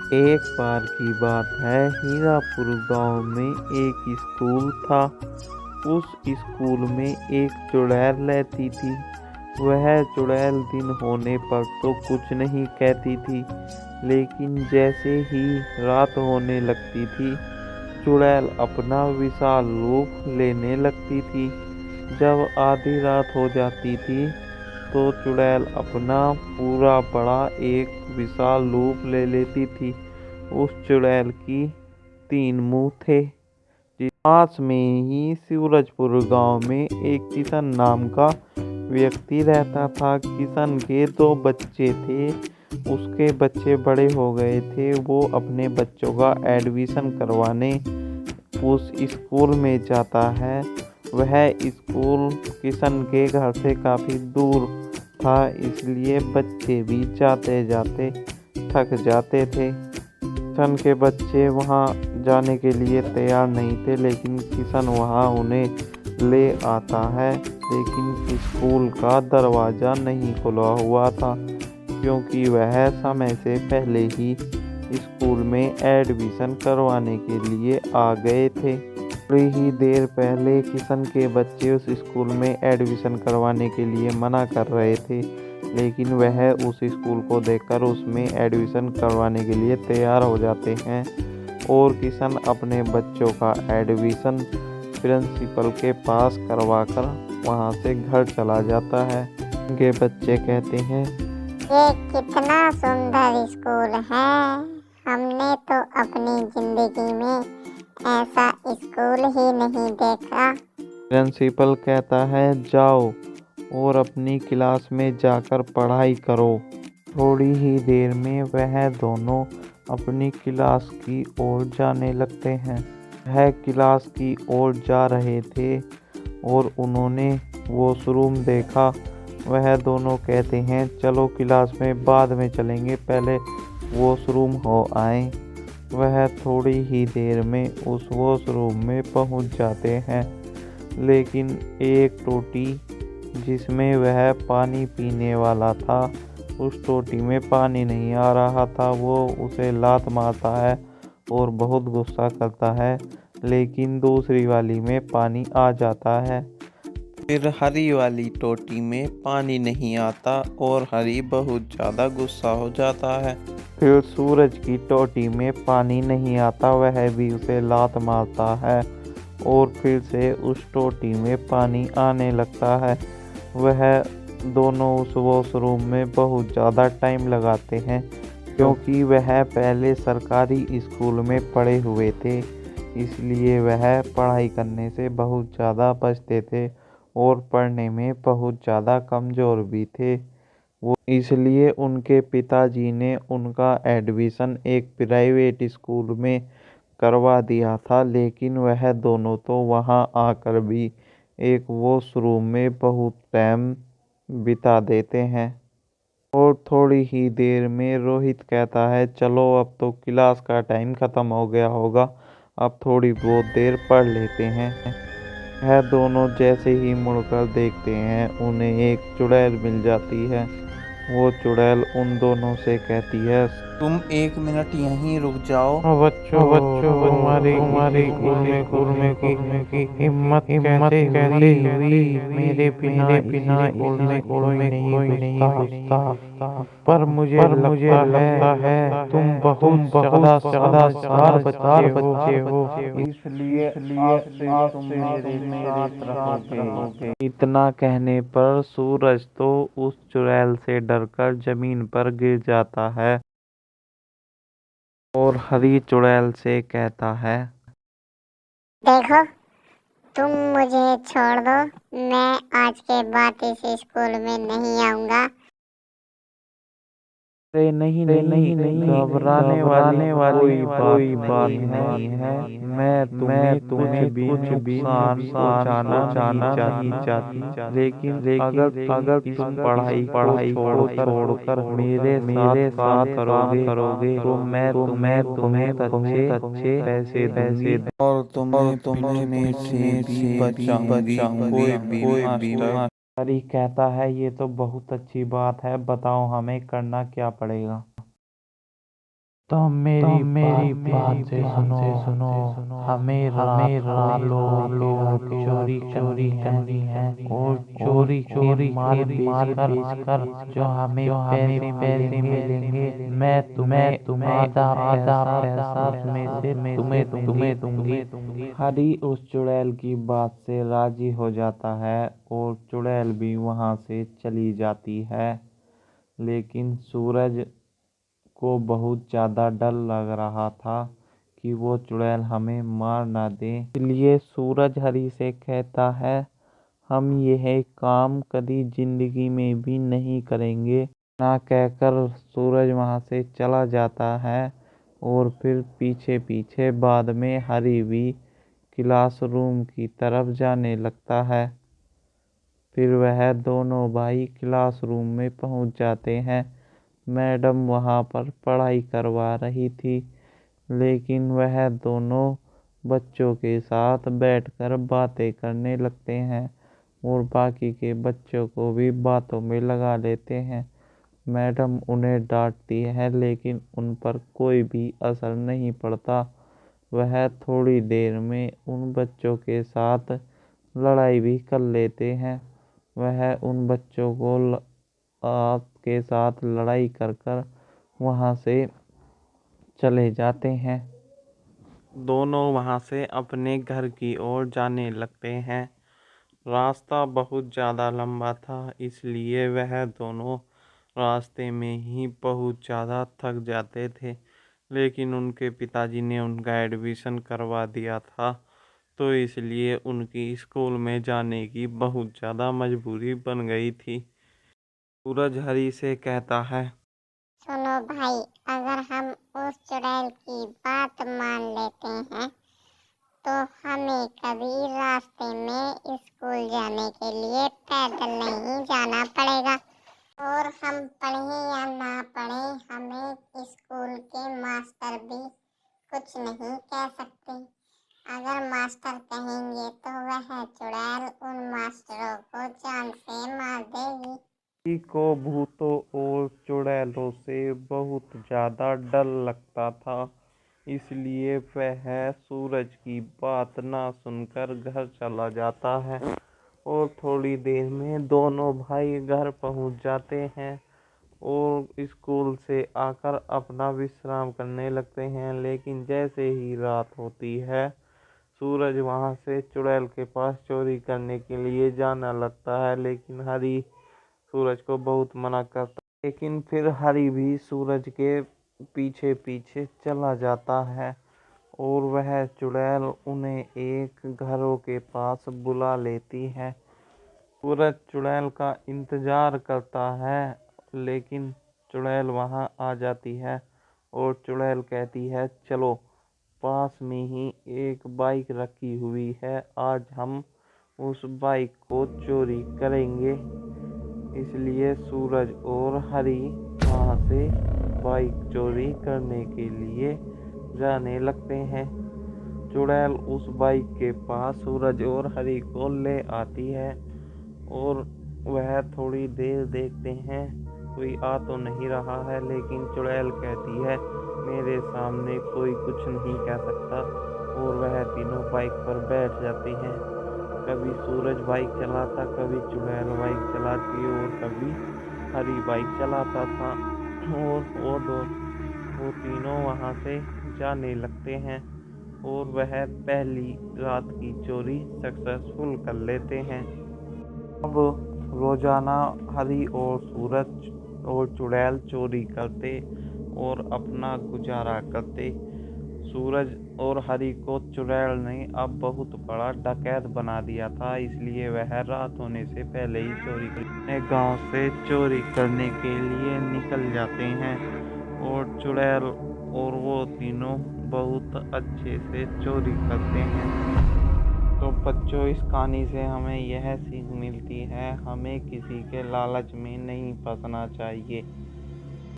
एक बार की बात है, हीरापुर गांव में एक स्कूल था। उस स्कूल में एक चुड़ैल रहती थी। वह चुड़ैल दिन होने पर तो कुछ नहीं कहती थी, लेकिन जैसे ही रात होने लगती थी, चुड़ैल अपना विशाल रूप लेने लगती थी। जब आधी रात हो जाती थी, तो चुड़ैल अपना पूरा बड़ा एक विशाल रूप ले लेती थी। उस चुड़ैल की 3 मुंह थे। पास में ही सूरजपुर गांव में एक किशन नाम का व्यक्ति रहता था। किशन के 2 बच्चे थे। उसके बच्चे बड़े हो गए थे। वो अपने बच्चों का एडमिशन करवाने उस स्कूल में जाता है। वह स्कूल किशन के घर से काफ़ी दूर था, इसलिए बच्चे भी जाते जाते थक जाते थे। किशन के बच्चे वहाँ जाने के लिए तैयार नहीं थे, लेकिन किशन वहाँ उन्हें ले आता है। लेकिन स्कूल का दरवाज़ा नहीं खुला हुआ था, क्योंकि वह समय से पहले ही स्कूल में एडमिशन करवाने के लिए आ गए थे। थोड़ी ही देर पहले किशन के बच्चे उस स्कूल में एडमिशन करवाने के लिए मना कर रहे थे, लेकिन वह उस स्कूल को देखकर उसमें एडमिशन करवाने के लिए तैयार हो जाते हैं। और किशन अपने बच्चों का एडमिशन प्रिंसिपल के पास करवाकर वहां से घर चला जाता है। उनके बच्चे कहते हैं, ये कितना सुंदर स्कूल है। हमने तो अपनी जिंदगी में ऐसा स्कूल ही नहीं देखा। प्रिंसिपल कहता है, जाओ और अपनी क्लास में जाकर पढ़ाई करो। थोड़ी ही देर में वह दोनों अपनी क्लास की ओर जाने लगते हैं। वह क्लास की ओर जा रहे थे और उन्होंने वॉशरूम देखा। वह दोनों कहते हैं, चलो क्लास में बाद में चलेंगे, पहले वॉशरूम हो आए। वह थोड़ी ही देर में उस वॉशरूम में पहुंच जाते हैं, लेकिन एक टोटी जिसमें वह पानी पीने वाला था, उस टोटी में पानी नहीं आ रहा था। वो उसे लात मारता है और बहुत गुस्सा करता है, लेकिन दूसरी वाली में पानी आ जाता है। फिर हरी वाली टोटी में पानी नहीं आता और हरी बहुत ज़्यादा गुस्सा हो जाता है। फिर सूरज की टोटी में पानी नहीं आता, वह भी उसे लात मारता है और फिर से उस टोटी में पानी आने लगता है। वह दोनों उस वॉशरूम में बहुत ज़्यादा टाइम लगाते हैं, क्योंकि वह पहले सरकारी स्कूल में पढ़े हुए थे, इसलिए वह पढ़ाई करने से बहुत ज़्यादा बचते थे और पढ़ने में बहुत ज़्यादा कमज़ोर भी थे। वो इसलिए उनके पिताजी ने उनका एडमिशन एक प्राइवेट स्कूल में करवा दिया था, लेकिन वह दोनों तो वहाँ आकर भी एक वॉशरूम में बहुत टाइम बिता देते हैं। और थोड़ी ही देर में रोहित कहता है, चलो अब तो क्लास का टाइम ख़त्म हो गया होगा, अब थोड़ी बहुत देर पढ़ लेते हैं। वह दोनों जैसे ही मुड़कर देखते हैं, उन्हें एक चुड़ैल मिल जाती है। वो चुड़ैल उन दोनों से कहती है, तुम 1 मिनट यहीं रुक जाओ। बच्चों तुम्हारी तुम्हारी स्कूल में घूमने घुसने की की हिम्मत हिम्मत कैसे कैसे हुई? हुई? मेरे बिना बिना इस स्कूल में कोई नहीं घुसता। घुसता। पर मुझे लगता है तुम बहुत ज़्यादा समझदार बच्चे हो, इसलिए आज से तुम मेरे साथ रहोगे। इतना कहने पर सूरज तो उस चुड़ैल से डरकर जमीन पर गिर जाता है और हरी चुड़ैल से कहता है, देखो, तुम मुझे छोड़ दो। मैं आज के बाद इस स्कूल में नहीं आऊंगा। अरे नहीं नहीं, घबराने वाली कोई बात नहीं है। मैं तुम्हें कुछ भी नुकसान पहुंचाना नहीं चाहती, लेकिन अगर तुम पढ़ाई को छोड़कर मेरे साथ करोगे तो मैं तुम्हें बहुत अच्छे पैसे दूंगी और तुम्हें पिटने से भी बचाऊंगी। कोई भी मास्टर। हरी कहता है, ये तो बहुत अच्छी बात है, बताओ हमें करना क्या पड़ेगा। तो मेरी बात से सुनो। हमें रात को चोरी करनी है और चोरी के माल बेच कर जो हमें पैसे मिलेंगे मैं तुम्हें आधा पैसा उसमें से तुम्हें दूंगी। हरी उस चुड़ैल की बात से राजी हो जाता है और चुड़ैल भी वहाँ से चली जाती है। लेकिन सूरज को बहुत ज़्यादा डर लग रहा था कि वो चुड़ैल हमें मार ना दे। इसलिए सूरज हरी से कहता है, हम यह काम कभी जिंदगी में भी नहीं करेंगे। ना कहकर सूरज वहाँ से चला जाता है और फिर पीछे पीछे बाद में हरी भी क्लासरूम की तरफ जाने लगता है। फिर वह दोनों भाई क्लासरूम में पहुँच जाते हैं। मैडम वहाँ पर पढ़ाई करवा रही थी, लेकिन वह दोनों बच्चों के साथ बैठकर बातें करने लगते हैं और बाकी के बच्चों को भी बातों में लगा लेते हैं। मैडम उन्हें डांटती है, लेकिन उन पर कोई भी असर नहीं पड़ता। वह थोड़ी देर में उन बच्चों के साथ लड़ाई भी कर लेते हैं। वह उन बच्चों को के साथ लड़ाई कर वहाँ से चले जाते हैं। दोनों वहाँ से अपने घर की ओर जाने लगते हैं। रास्ता बहुत ज़्यादा लंबा था, इसलिए वह दोनों रास्ते में ही बहुत ज़्यादा थक जाते थे। लेकिन उनके पिताजी ने उनका एडमिशन करवा दिया था, तो इसलिए उनकी स्कूल में जाने की बहुत ज़्यादा मजबूरी बन गई थी। सूरज हरी से कहता है, सुनो भाई, अगर हम उस चुड़ैल की बात मान लेते हैं तो हमें कभी रास्ते में स्कूल जाने के लिए पैदल नहीं जाना पड़ेगा। और हम पढ़े या ना पढ़े, हमें स्कूल के मास्टर भी कुछ नहीं कह सकते। अगर मास्टर कहेंगे तो वह चुड़ैल उन मास्टरों को जान से मार देगी। हरी को भूतों और चुड़ैलों से बहुत ज़्यादा डर लगता था, इसलिए वह सूरज की बात ना सुनकर घर चला जाता है। और थोड़ी देर में दोनों भाई घर पहुंच जाते हैं और स्कूल से आकर अपना विश्राम करने लगते हैं। लेकिन जैसे ही रात होती है, सूरज वहां से चुड़ैल के पास चोरी करने के लिए जाना लगता है, लेकिन हरी सूरज को बहुत मना करता है। लेकिन फिर हरी भी सूरज के पीछे पीछे चला जाता है और वह चुड़ैल उन्हें एक घरों के पास बुला लेती है। सूरज चुड़ैल का इंतजार करता है, लेकिन चुड़ैल वहां आ जाती है और चुड़ैल कहती है, चलो, पास में ही एक बाइक रखी हुई है, आज हम उस बाइक को चोरी करेंगे। इसलिए सूरज और हरी वहां से बाइक चोरी करने के लिए जाने लगते हैं। चुड़ैल उस बाइक के पास सूरज और हरी को ले आती है और वह थोड़ी देर देखते हैं, कोई आ तो नहीं रहा है, लेकिन चुड़ैल कहती है, मेरे सामने कोई कुछ नहीं कह सकता। और वह तीनों बाइक पर बैठ जाती हैं। कभी सूरज बाइक चलाता, कभी चुड़ैल बाइक चलाती और कभी हरी बाइक चलाता था। और वो तीनों वहां से जाने लगते हैं और वह पहली रात की चोरी सक्सेसफुल कर लेते हैं। अब रोजाना हरी और सूरज और चुड़ैल चोरी करते और अपना गुजारा करते। सूरज और हरी को चुड़ैल ने अब बहुत बड़ा डकैत बना दिया था, इसलिए वह रात होने से पहले ही चोरी करने गांव से चोरी करने के लिए निकल जाते हैं। और चुड़ैल और वो तीनों बहुत अच्छे से चोरी करते हैं। तो बच्चों, इस कहानी से हमें यह सीख मिलती है, हमें किसी के लालच में नहीं फंसना चाहिए।